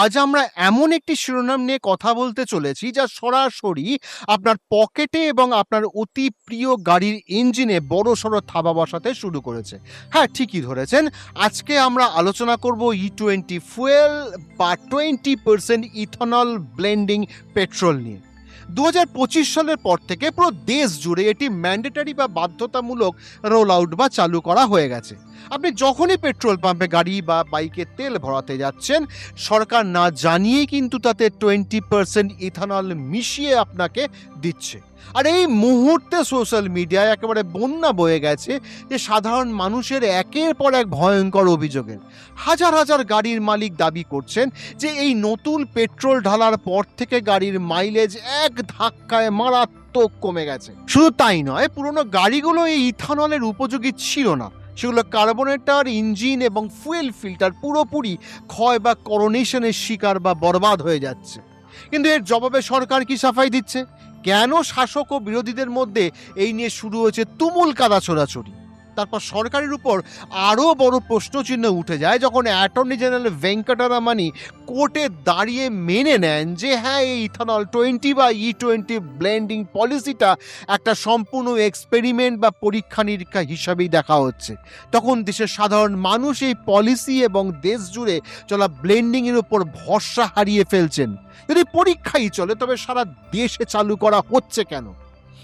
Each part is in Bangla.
আজ আমরা এমন একটি শিরোনাম নিয়ে কথা বলতে চলেছি যা সরাসরি আপনার পকেটে এবং আপনার অতি প্রিয় গাড়ির ইঞ্জিনে বড়সড় থাবা বসাতে শুরু করেছে। হ্যাঁ, ঠিকই ধরেছেন। আজকে আমরা আলোচনা করব E20 ফুয়েল বা 20% ইথানল ব্লেন্ডিং পেট্রোল নিয়ে। 2025 সালের পর থেকে পুরো দেশ জুড়ে এটি ম্যান্ডেটরি বা বাধ্যতামূলক রোল আউট বা চালু করা হয়ে গেছে। আপনি যখনই পেট্রোল পাম্পে গাড়ি বা বাইকে তেল ভরাতে যাচ্ছেন, সরকার না জানিয়েই কিন্তু তাতে 20% ইথানল মিশিয়ে আপনাকে দিচ্ছে। আর এই মুহূর্তে সোশ্যাল মিডিয়ায় একেবারে বন্যা বয়ে গেছে যে সাধারণ মানুষের একের পর এক ভয়ঙ্কর অভিযোগের। হাজার হাজার গাড়ির মালিক দাবি করছেন যে এই নতুন পেট্রোল ঢালার পর থেকে গাড়ির মাইলেজ এক ধাক্কায় মারাত্মক কমে গেছে। শুধু তাই নয়, পুরনো গাড়িগুলো এই ইথানলের উপযোগী ছিল না। সেগুলো কার্বোনেটর, ইঞ্জিন এবং ফুয়েল ফিল্টার পুরোপুরি ক্ষয় বা করোনেশনের শিকার বা বরবাদ হয়ে যাচ্ছে। কিন্তু এর জবাবে সরকার কি সাফাই দিচ্ছে? কেন শাসক ও বিরোধীদের মধ্যে এই নিয়ে শুরু হয়েছে তুমুল কাদা ছোড়াছড়ি? তারপর সরকারের উপর আরও বড় প্রশ্নচিহ্ন উঠে যায় যখন অ্যাটর্নি জেনারেল ভেঙ্কটরামানি কোর্টে দাঁড়িয়ে মেনে নেন যে হ্যাঁ, এই ইথানল 20 বা E20 ব্লেন্ডিং পলিসিটা একটা সম্পূর্ণ এক্সপেরিমেন্ট বা পরীক্ষা নিরীক্ষা হিসাবেই দেখা হচ্ছে। তখন দেশের সাধারণ মানুষ এই পলিসি এবং দেশ জুড়ে চলা ব্লেন্ডিংয়ের উপর ভরসা হারিয়ে ফেলছেন। যদি পরীক্ষাই চলে, তবে সারা দেশে চালু করা হচ্ছে কেন?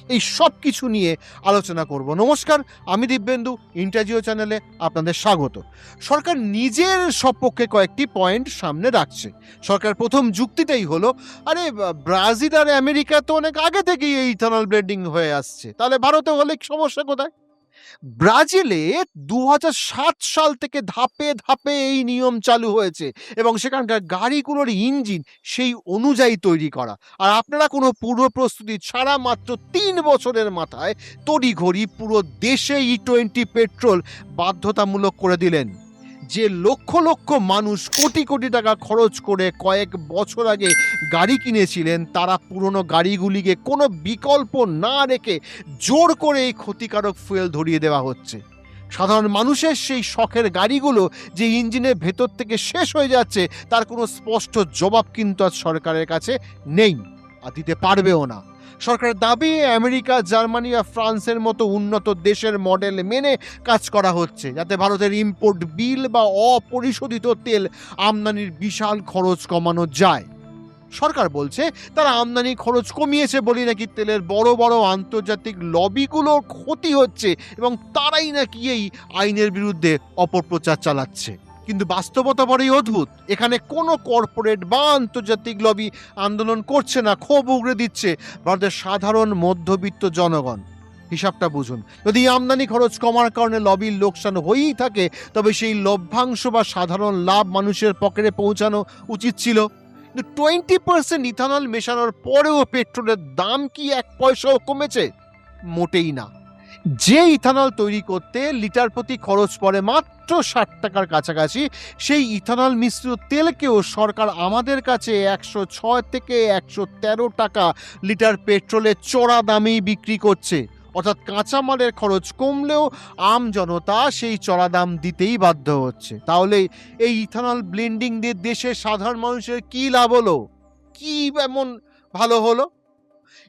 এই সব কিছু নিয়ে আলোচনা করব। নমস্কার, আমি দিব্যেন্দু, ইন্টারজিও চ্যানেলে আপনাদের স্বাগত। সরকার নিজের সপক্ষে কয়েকটি পয়েন্ট সামনে রাখছে। সরকার প্রথম যুক্তিটাই হলো, আরে ব্রাজিল আর আমেরিকা তো অনেক আগে থেকেই এই ইথানল ব্লেন্ডিং হয়ে আসছে, তাহলে ভারতে হলে সমস্যা কোথায়? ব্রাজিলে 2007 সাল থেকে ধাপে ধাপে এই নিয়ম চালু হয়েছে এবং সেখানকার গাড়িগুলোর ইঞ্জিন সেই অনুযায়ী তৈরি করা। আর আপনারা কোনো পূর্ব প্রস্তুতি ছাড়া মাত্র 3 বছরের মাথায় তড়িঘড়ি পুরো দেশে E20 পেট্রোল বাধ্যতামূলক করে দিলেন। যে লক্ষ লক্ষ মানুষ কোটি কোটি টাকা খরচ করে কয়েক বছর আগে গাড়ি কিনেছিলেন, তারা পুরনো গাড়িগুলিকে কোনো বিকল্প না রেখে জোর করে এই ক্ষতিকারক ফুয়েল ধরিয়ে দেওয়া হচ্ছে। সাধারণ মানুষের সেই শখের গাড়িগুলো যে ইঞ্জিনের ভেতর থেকে শেষ হয়ে যাচ্ছে, তার কোনো স্পষ্ট জবাব কিন্তু আজ সরকারের কাছে নেই, আর দিতে পারবেও না। সরকারের দাবি আমেরিকা, জার্মানি আর ফ্রান্সের মতো উন্নত দেশের মডেল মেনে কাজ করা হচ্ছে, যাতে ভারতের ইম্পোর্ট বিল বা অপরিশোধিত তেল আমদানির বিশাল খরচ কমানো যায়। সরকার বলছে তারা আমদানি খরচ কমিয়েছে বলে নাকি তেলের বড় বড় আন্তর্জাতিক লবিগুলোর ক্ষতি হচ্ছে এবং তারাই নাকি এই আইনের বিরুদ্ধে অপপ্রচার চালাচ্ছে। কিন্তু বাস্তবতা বড়ই অদ্ভুত। এখানে কোনো কর্পোরেট বা আন্তর্জাতিক লবি আন্দোলন করছে না, ক্ষোভ উগড়ে দিচ্ছে ভারতের সাধারণ মধ্যবিত্ত জনগণ। হিসাবটা বুঝুন, যদি আমদানি খরচ কমার কারণে লবির লোকসান হয়েই থাকে, তবে সেই লভ্যাংশ বা সাধারণ লাভ মানুষের পকেটে পৌঁছানো উচিত ছিল। 20% ইথানল মেশানোর পরেও পেট্রোলের দাম কি 1 পয়সাও কমেছে? মোটেই না। যে ইথানল তৈরি করতে লিটার প্রতি খরচ পড়ে মাত্র 60 টাকার কাছাকাছি, সেই ইথানল মিশ্রিত তেলকেও সরকার আমাদের কাছে 106 থেকে 113 টাকা লিটার পেট্রোলের চড়া দামেই বিক্রি করছে। অর্থাৎ কাঁচামালের খরচ কমলেও আম জনতা সেই চড়া দাম দিতেই বাধ্য হচ্ছে। তাহলে এই ইথানল ব্লেন্ডিং দিয়ে দেশের সাধারণ মানুষের কি লাভ হলো? কি এমন ভালো হলো?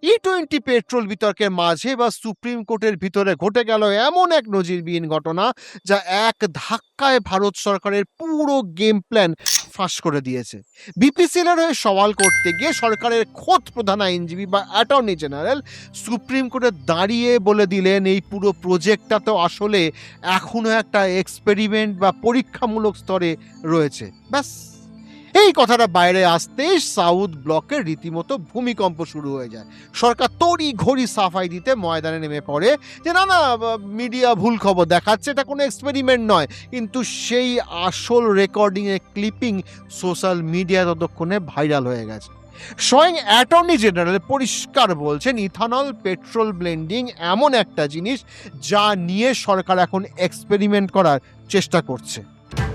E20 পেট্রোল বিতর্কের মাঝে বা সুপ্রিম কোর্টের ভিতরে ঘটে গেল এমন এক নজিরবিহীন ঘটনা, যা এক ধাক্কায় ভারত সরকারের পুরো গেম প্ল্যান ফাঁস করে দিয়েছে। বিপিসিএল এর হয়ে সওয়াল করতে গিয়ে সরকারের খোদ প্রধান আইনজীবী বা অ্যাটর্নি জেনারেল সুপ্রিম কোর্টে দাঁড়িয়ে বলে দিলেন, এই পুরো প্রজেক্টটা তো আসলে এখনো একটা এক্সপেরিমেন্ট বা পরীক্ষামূলক স্তরে রয়েছে। ব্যাস, এই কথাটা বাইরে আসতেই সাউথ ব্লকের রীতিমতো ভূমিকম্প শুরু হয়ে যায়। সরকার তড়ি ঘড়ি সাফাই দিতে ময়দানে নেমে পড়ে যে না না, মিডিয়া ভুল খবর দেখাচ্ছে, এটা কোনো এক্সপেরিমেন্ট নয়। কিন্তু সেই আসল রেকর্ডিংয়ের ক্লিপিং সোশ্যাল মিডিয়া ততক্ষণে ভাইরাল হয়ে গেছে। স্বয়ং অ্যাটর্নি জেনারেল পরিষ্কার বলছেন, ইথানল পেট্রোল ব্লেন্ডিং এমন একটা জিনিস যা নিয়ে সরকার এখন এক্সপেরিমেন্ট করার চেষ্টা করছে।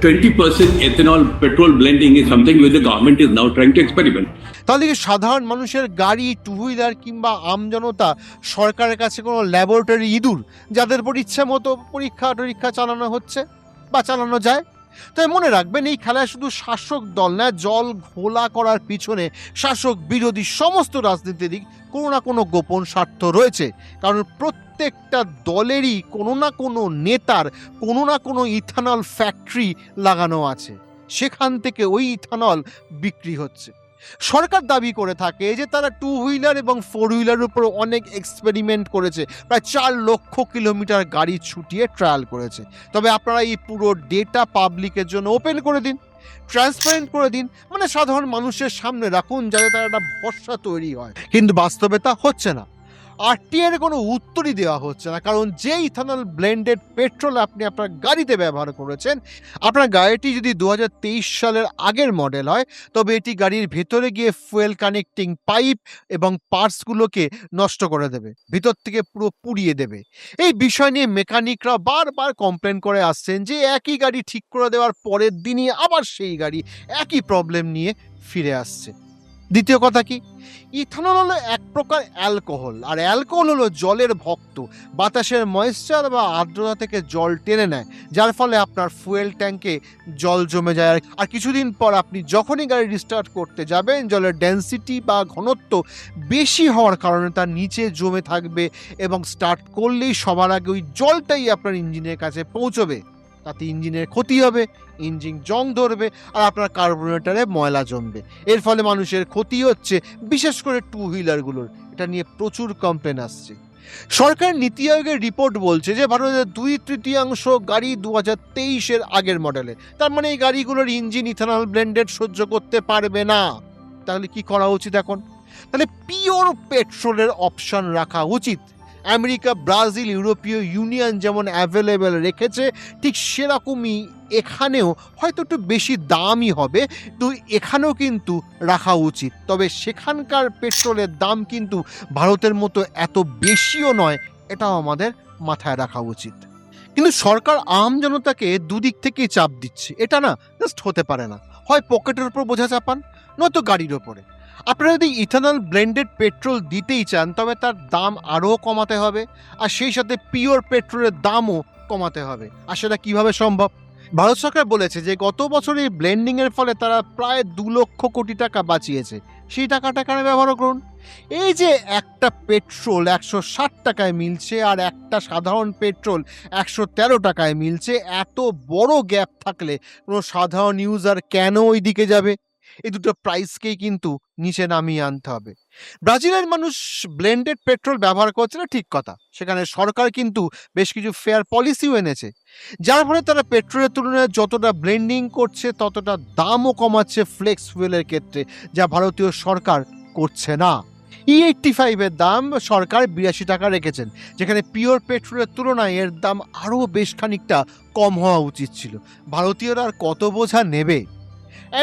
20% ethanol petrol blending is something which the government is now trying to experiment. তাহলে কি সাধারণ মানুষের গাড়ি, টু হুইলার কিংবা আমজনতা সরকারের কাছে কোনো ল্যাবরেটরি ইঁদুর যাদের উপর ইচ্ছে মতো পরীক্ষা টরীক্ষা চালানো হচ্ছে বা চালানো যায়? তাই মনে রাখবেন, এই খেলায় শুধু শাসক দল না, জল ঘোলা করার পিছনে শাসক বিরোধী সমস্ত রাজনীতিবিদ কোনো না কোনো গোপন স্বার্থ রয়েছে। কারণ প্রত্যেকটা দলেরই কোনো না কোনো নেতার কোনো না কোনো ইথানল ফ্যাক্টরি লাগানো আছে, সেখান থেকে ওই ইথানল বিক্রি হচ্ছে। সরকার দাবি করে থাকে যে তারা 2 হুইলার এবং 4 হুইলারের উপর অনেক এক্সপেরিমেন্ট করেছে, প্রায় 4 লক্ষ কিলোমিটার গাড়ি ছুটিয়ে ট্রায়াল করেছে। তবে আপনারা এই পুরো ডেটা পাবলিকের জন্য ওপেন করে দিন, ট্রান্সপারেন্ট করে দিন, মানে সাধারণ মানুষের সামনে রাখুন, যাতে তার একটা ভরসা তৈরি হয়। কিন্তু বাস্তবে তা হচ্ছে না। আরটিআই এর কোনো উত্তরই দেওয়া হচ্ছে না, কারণ যে ইথানল ব্লেন্ডেড পেট্রোল আপনি আপনার গাড়িতে ব্যবহার করেছেন, আপনার গাড়িটি যদি 2023 সালের আগের মডেল হয়, তবে এটি গাড়ির ভেতরে গিয়ে ফুয়েল কানেক্টিং পাইপ এবং পার্টসগুলোকে নষ্ট করে দেবে, ভিতর থেকে পুরো পুড়িয়ে দেবে। এই বিষয় নিয়ে মেকানিকরা বারবার কমপ্লেন করে আসছেন যে একই গাড়ি ঠিক করে দেওয়ার পরের দিনই আবার সেই গাড়ি একই প্রবলেম নিয়ে ফিরে আসছে। দ্বিতীয় কথা কি, ইথানল হলো এক প্রকার অ্যালকোহল, আর অ্যালকোহল হলো জলের ভক্ত। বাতাসের ময়েশ্চার বা আর্দ্রতা থেকে জল টেনে নেয়, যার ফলে আপনার ফুয়েল ট্যাঙ্কে জল জমে যায়। আর কিছুদিন পর আপনি যখনই গাড়ি রিস্টার্ট করতে যাবেন, জলের ডেন্সিটি বা ঘনত্ব বেশি হওয়ার কারণে তার নিচে জমে থাকবে এবং স্টার্ট করলেই সবার আগে ওই জলটাই আপনার ইঞ্জিনের কাছে পৌঁছবে। তাতে ইঞ্জিনের ক্ষতি হবে, ইঞ্জিন জং ধরবে, আর আপনার কার্বোরেটরে ময়লা জমবে। এর ফলে মানুষের ক্ষতি হচ্ছে, বিশেষ করে 2 হুইলারগুলোর। এটা নিয়ে প্রচুর কমপ্লেন আসছে। সরকার নীতি আয়োগের রিপোর্ট বলছে যে ভারতের 2/3 গাড়ি 2023 আগের মডেলে, তার মানে এই গাড়িগুলোর ইঞ্জিন ইথানল ব্লেন্ডেড সহ্য করতে পারবে না। তাহলে কি করা উচিত এখন? তাহলে পিওর পেট্রোলের অপশন রাখা উচিত। আমেরিকা, ব্রাজিল, ইউরোপীয় ইউনিয়ন যেমন অ্যাভেলেবেল রেখেছে, ঠিক সেরকমই এখানেও হয়তো একটু বেশি দামই হবে, তো এখানেও কিন্তু রাখা উচিত। তবে সেখানকার পেট্রোলের দাম কিন্তু ভারতের মতো এত বেশিও নয়, এটাও আমাদের মাথায় রাখা উচিত। কিন্তু সরকার আম জনতাকে দুদিক থেকেই চাপ দিচ্ছে, এটা না জাস্ট হতে পারে না। হয় পকেটের উপর বোঝা চাপান, নয়তো গাড়ির ওপরে। আপনারা যদি ইথানল ব্লেন্ডেড পেট্রোল দিতেই চান, তবে তার দাম আরও কমাতে হবে, আর সেই সাথে পিওর পেট্রোলের দামও কমাতে হবে। আর সেটা কীভাবে সম্ভব? ভারত সরকার বলেছে যে গত বছর এই ব্লেন্ডিংয়ের ফলে তারা প্রায় 2 লক্ষ কোটি টাকা বাঁচিয়েছে। সেই টাকাটা এখানে ব্যবহার করুন। এই যে একটা পেট্রোল 160 টাকায় মিলছে আর একটা সাধারণ পেট্রোল 113 টাকায় মিলছে, এত বড় গ্যাপ থাকলে কোনো সাধারণ ইউজার কেন ওই দিকে যাবে? এই দুটো প্রাইসকেই কিন্তু নিচে নামিয়ে আনতে হবে। ব্রাজিলের মানুষ ব্লেন্ডেড পেট্রোল ব্যবহার করছে না, ঠিক কথা। সেখানে সরকার কিন্তু বেশ কিছু ফেয়ার পলিসিও এনেছে, যার ফলে তারা পেট্রোলের তুলনায় যতটা ব্লেন্ডিং করছে ততটা দামও কমাচ্ছে ফ্লেক্স ফুয়েলের ক্ষেত্রে, যা ভারতীয় সরকার করছে না। E85 এর দাম সরকার 82 টাকা রেখেছেন, যেখানে পিওর পেট্রোলের তুলনায় এর দাম আরও বেশ খানিকটা কম হওয়া উচিত ছিল। ভারতীয়রা আর কত বোঝা নেবে?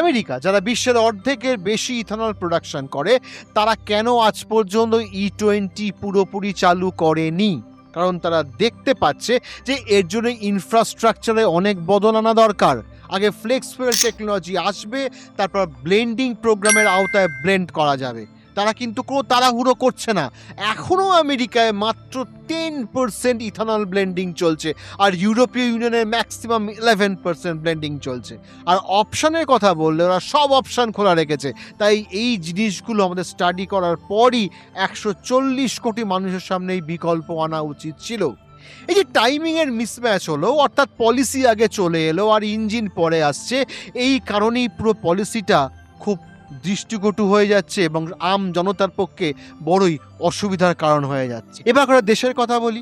আমেরিকা, যারা বিশ্বের অর্ধেকের বেশি ইথানল প্রোডাকশন করে, তারা কেন আজ পর্যন্ত E20 পুরোপুরি চালু করেনি? কারণ তারা দেখতে পাচ্ছে যে এর জন্য ইনফ্রাস্ট্রাকচারে অনেক বদল আনা দরকার। আগে ফ্লেক্স ফুয়েল টেকনোলজি আসবে, তারপর ব্লেন্ডিং প্রোগ্রামের আওতায় ব্লেন্ড করা যাবে। তারা কিন্তু কোনো তাড়াহুড়ো করছে না। এখনও আমেরিকায় মাত্র 10% ইথানল ব্লেন্ডিং চলছে, আর ইউরোপীয় ইউনিয়নের ম্যাক্সিমাম 11% ব্লেন্ডিং চলছে। আর অপশানের কথা বললে ওরা সব অপশান খোলা রেখেছে। তাই এই জিনিসগুলো আমাদের স্টাডি করার পরই 140 কোটি মানুষের সামনে এই বিকল্প আনা উচিত ছিল। এই যে টাইমিংয়ের মিসম্যাচ হলো, অর্থাৎ পলিসি আগে চলে এলো আর ইঞ্জিন পরে আসছে, এই কারণেই পুরো পলিসিটা খুব দৃষ্টিকটু হয়ে যাচ্ছে এবং আম জনতার পক্ষে বড়ই অসুবিধার কারণ হয়ে যাচ্ছে। এবার করে দেশের কথা বলি।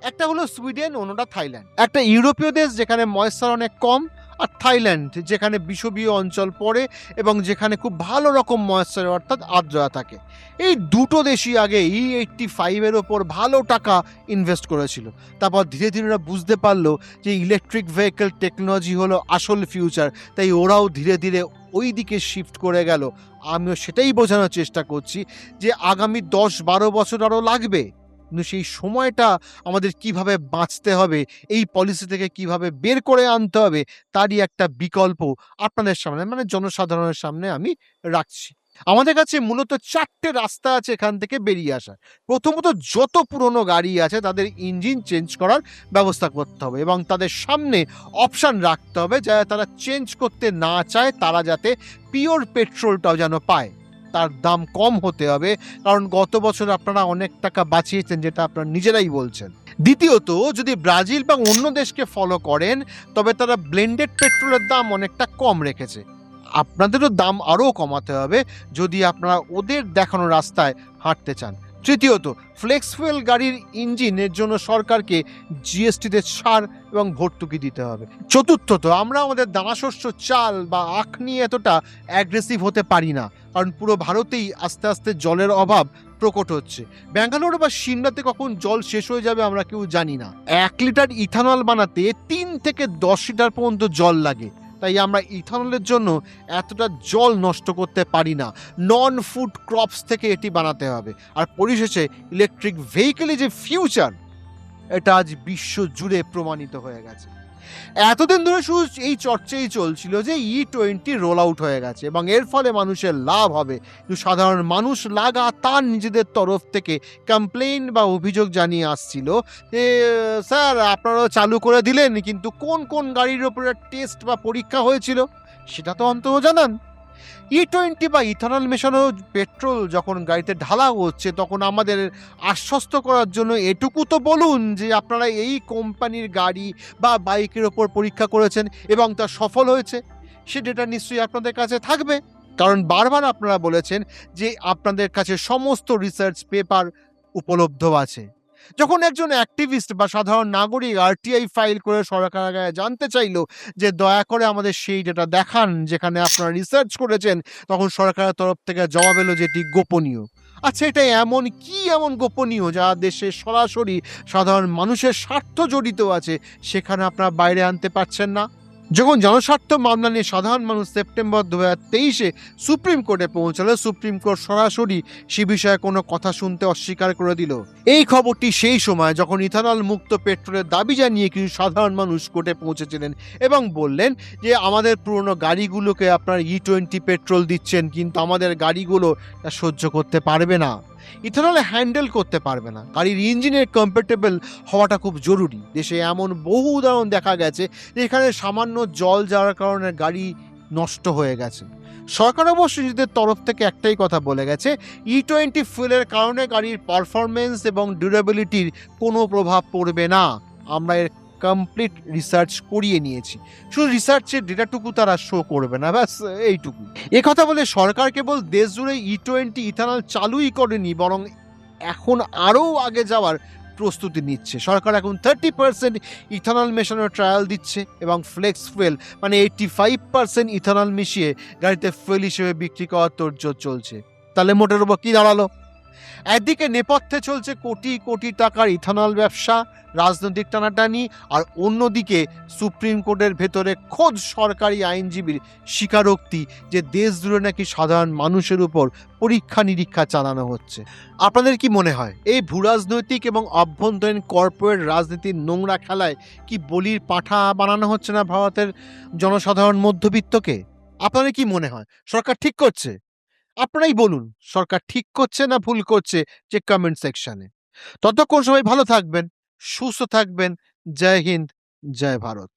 একটা হলো সুইডেন, অন্যটা থাইল্যান্ড। একটা ইউরোপীয় দেশ যেখানে ময়েশ্চার অনেক কম, আর থাইল্যান্ড যেখানে বিষুবীয় অঞ্চল পড়ে এবং যেখানে খুব ভালো রকম ময়েশ্চার অর্থাৎ আর্দ্রতা থাকে। এই দুটো দেশই আগে E85 এর ওপর ভালো টাকা ইনভেস্ট করেছিল। তারপর ধীরে ধীরে ওরা বুঝতে পারলো যে ইলেকট্রিক ভেহিকেল টেকনোলজি হলো আসল ফিউচার, তাই ওরাও ধীরে ধীরে ওই দিকে শিফট করে গেল। আমিও সেটাই বোঝানোর চেষ্টা করছি যে আগামী 10-12 বছর আরও লাগবে, কিন্তু সেই সময়টা আমাদের কিভাবে বাঁচতে হবে, এই পলিসি থেকে কিভাবে বের করে আনতে হবে, তারই একটা বিকল্প আপনাদের সামনে, মানে জনসাধারণের সামনে আমি রাখছি। আমাদের কাছে মূলত ৪ টে রাস্তা আছে এখান থেকে বেরিয়ে আসার। প্রথমত যত পুরনো গাড়ি আছে তাদের ইঞ্জিন চেঞ্জ করার ব্যবস্থা করতে হবে এবং তাদের সামনে অপশন রাখতে হবে যাতে তারা চেঞ্জ করতে না চায়, তারা যাতে পিওর পেট্রোলটাও যেন পায়। তার দাম কম হতে হবে, কারণ গত বছর আপনারা অনেক টাকা বাঁচিয়েছেন, যেটা আপনারা নিজেরাই বলছেন। দ্বিতীয়ত, যদি ব্রাজিল বা অন্য দেশকে ফলো করেন তবে তারা ব্লেন্ডেড পেট্রোলের দাম অনেকটা কম রেখেছে। আপনাদেরও দাম আরও কমাতে হবে যদি আপনারা ওদের দেখানো রাস্তায় হাঁটতে চান। তৃতীয়ত, ফ্লেক্স ফুয়েল গাড়ির ইঞ্জিনের জন্য সরকারকে জিএসটিতে ছাড় এবং ভর্তুকি দিতে হবে। চতুর্থত, আমরা আমাদের দানাশস্য চাল বা আখ নিয়ে এতটা অ্যাগ্রেসিভ হতে পারি না, কারণ পুরো ভারতেই আস্তে আস্তে জলের অভাব প্রকট হচ্ছে। ব্যাঙ্গালোর বা সিমলাতে কখন জল শেষ হয়ে যাবে আমরা কেউ জানি না। 1 লিটার ইথানল বানাতে 3 থেকে 10 লিটার পর্যন্ত জল লাগে। তাই আমরা ইথানলের জন্য এতটা জল নষ্ট করতে পারি না। নন ফুড ক্রপস থেকে এটি বানাতে হবে। আর পরিশেষে ইলেকট্রিক ভেহিকেলে যে ফিউচার, এটা আজ বিশ্ব জুড়ে প্রমাণিত হয়ে গেছে। এতদিন ধরে শুধু এই চর্চাই চলছিল যে E20 রোল আউট হয়ে গেছে এবং এর ফলে মানুষের লাভ হবে, কিন্তু সাধারণ মানুষ লাগাতার নিজেদের তরফ থেকে কমপ্লেইন বা অভিযোগ জানিয়ে আসছিল যে স্যার আপনারা চালু করে দিলেন, কিন্তু কোন কোন গাড়ির ওপরে টেস্ট বা পরীক্ষা হয়েছিল সেটা তো অন্তত জানান। E20 বা ইথানল মেশানো পেট্রোল যখন গাড়িতে ঢালা হচ্ছে তখন আমাদের আশ্বস্ত করার জন্য এটুকু তো বলুন যে আপনারা এই কোম্পানির গাড়ি বা বাইকের ওপর পরীক্ষা করেছেন এবং তা সফল হয়েছে। সে ডেটা নিশ্চয়ই আপনাদের কাছে থাকবে, কারণ বারবার আপনারা বলেছেন যে আপনাদের কাছে সমস্ত রিসার্চ পেপার উপলব্ধ আছে। যখন একজন অ্যাক্টিভিস্ট বা সাধারণ নাগরিক আরটিআই ফাইল করে সরকারের কাছে জানতে চাইলো যে দয়া করে আমাদের সেই ডেটা দেখান যেখানে আপনারা রিসার্চ করেছেন, তখন সরকারের তরফ থেকে জবাব এলো যে এটি গোপনীয়। আচ্ছা, এটা এমন গোপনীয় যা দেশে সরাসরি সাধারণ মানুষের স্বার্থ জড়িত আছে, সেখানে আপনারা বাইরে আনতে পারছেন না? যখন জনস্বার্থ মামলা নিয়ে সাধারণ মানুষ সেপ্টেম্বর 2023-এ সুপ্রিম কোর্টে পৌঁছালো, সুপ্রিম কোর্ট সরাসরি সে বিষয়ে কোনো কথা শুনতে অস্বীকার করে দিল। এই খবরটি সেই সময় যখন ইথানল মুক্ত পেট্রোলের দাবি জানিয়ে কিছু সাধারণ মানুষ কোর্টে পৌঁছেছিলেন এবং বললেন যে আমাদের পুরনো গাড়িগুলোকে আপনার E20 পেট্রোল দিচ্ছেন, কিন্তু আমাদের গাড়িগুলো তা সহ্য করতে পারবে না, ইথানলে হ্যান্ডেল করতে পারবে না। গাড়ির ইঞ্জিনের কম্প্যাটেবল হওয়াটা খুব জরুরি। দেশে এমন বহু উদাহরণ দেখা গেছে যেখানে সামান্য জল যাওয়ার কারণে গাড়ি নষ্ট হয়ে গেছে। সরকার অবশ্য নিজেদের তরফ থেকে একটাই কথা বলে গেছে, E20 ফুয়েলের কারণে গাড়ির পারফরমেন্স এবং ডিউরেবিলিটির কোনো প্রভাব পড়বে না। আমরা এর কমপ্লিট রিসার্চ করিয়ে নিয়েছি, শুধু রিসার্চের ডেটাটুকু তারা শো করবে না, ব্যাস এইটুকু। কথা বলে সরকার কেবল দেশ জুড়ে E20 ইথানল চালুই করেনি, বরং এখন আরও আগে যাওয়ার প্রস্তুতি নিচ্ছে। সরকার এখন 30% ইথানল মেশানোর ট্রায়াল দিচ্ছে এবং ফ্লেক্স ফুয়েল মানে 85% ইথানল মিশিয়ে গাড়িতে ফুয়েল হিসেবে বিক্রি করার তোড়জোড় চলছে। তাহলে মোটের উপর কি দাঁড়ালো? একদিকে নেপথ্যে চলছে কোটি কোটি টাকার ইথানল ব্যবসা, রাজনৈতিক টানাটানি, আর অন্যদিকে সুপ্রিম কোর্টের ভেতরে খোদ সরকারি আইনজীবীর স্বীকারোক্তি যে দেশ জুড়ে নাকি সাধারণ মানুষের উপর পরীক্ষা নিরীক্ষা চালানো হচ্ছে। আপনাদের কি মনে হয় এই ভূরাজনৈতিক এবং অভ্যন্তরীণ কর্পোরেট রাজনীতির নোংরা খেলায় কি বলির পাঠা বানানো হচ্ছে না ভারতের জনসাধারণ মধ্যবিত্তকে? আপনাদের কি মনে হয় সরকার ঠিক করছে? আপনারাই বলুন, সরকার ঠিক করছে না ভুল করছে, যে কমেন্ট সেকশনে। ততক্ষণ সবাই ভালো থাকবেন, সুস্থ থাকবেন। জয় হিন্দ, জয় ভারত।